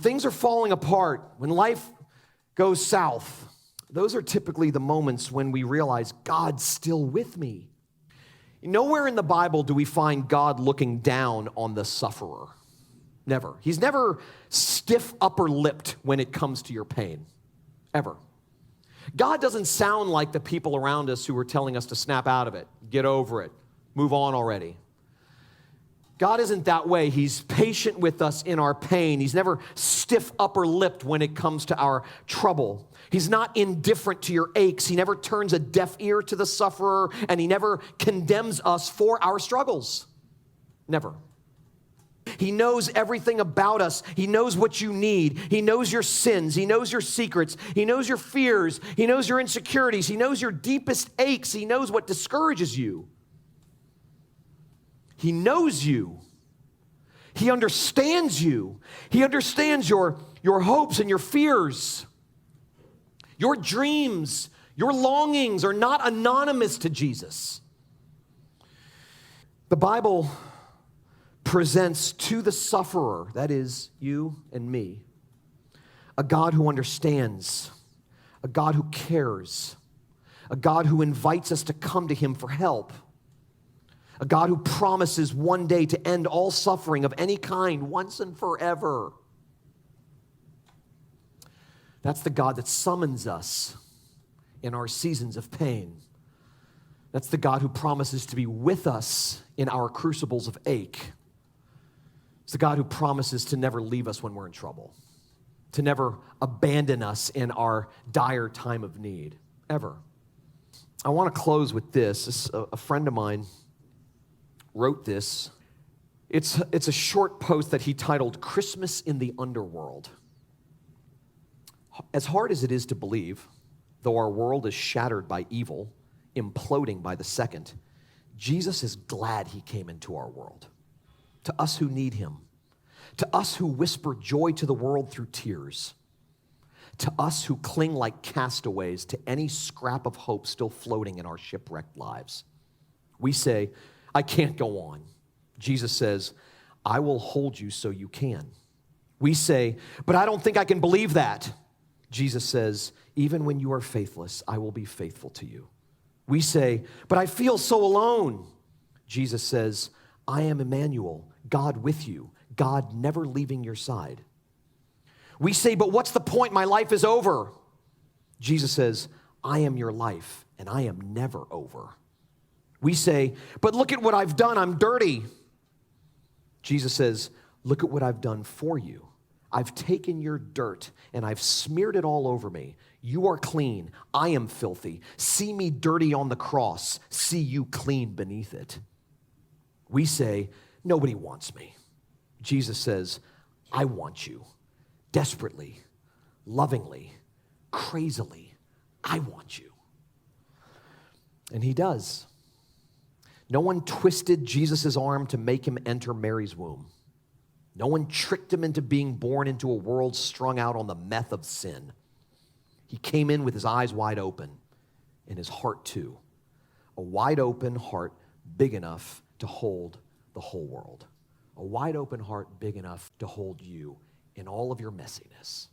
Things are falling apart, when life goes south, those are typically the moments when we realize God's still with me. Nowhere in the Bible do we find God looking down on the sufferer. Never. He's never stiff upper-lipped when it comes to your pain, ever. God doesn't sound like the people around us who are telling us to snap out of it, get over it, move on already. God isn't that way. He's patient with us in our pain. He's never stiff upper-lipped when it comes to our trouble. He's not indifferent to your aches. He never turns a deaf ear to the sufferer, and he never condemns us for our struggles. Never. He knows everything about us. He knows what you need. He knows your sins. He knows your secrets. He knows your fears. He knows your insecurities. He knows your deepest aches. He knows what discourages you. He knows you. He understands you. He understands your hopes and your fears. Your dreams, your longings are not anonymous to Jesus. The Bible presents to the sufferer, that is you and me, a God who understands, a God who cares, a God who invites us to come to him for help, a God who promises one day to end all suffering of any kind once and forever. That's the God that summons us in our seasons of pain. That's the God who promises to be with us in our crucibles of ache. It's the God who promises to never leave us when we're in trouble, to never abandon us in our dire time of need, ever. I want to close with this. A friend of mine wrote this. It's a short post that he titled, "Christmas in the Underworld." As hard as it is to believe, though our world is shattered by evil, imploding by the second, Jesus is glad he came into our world. To us who need him, to us who whisper joy to the world through tears, to us who cling like castaways to any scrap of hope still floating in our shipwrecked lives. We say, "I can't go on." Jesus says, "I will hold you so you can." We say, "But I don't think I can believe that." Jesus says, "Even when you are faithless, I will be faithful to you." We say, "But I feel so alone." Jesus says, "I am Emmanuel, God with you, God never leaving your side." We say, "But what's the point? My life is over." Jesus says, "I am your life, and I am never over." We say, "But look at what I've done. I'm dirty." Jesus says, "Look at what I've done for you. I've taken your dirt and I've smeared it all over me. You are clean. I am filthy. See me dirty on the cross. See you clean beneath it." We say, "Nobody wants me." Jesus says, "I want you. Desperately, lovingly, crazily. I want you." And he does. No one twisted Jesus' arm to make him enter Mary's womb. No one tricked him into being born into a world strung out on the meth of sin. He came in with his eyes wide open and his heart too. A wide open heart big enough to hold the whole world. A wide open heart big enough to hold you in all of your messiness.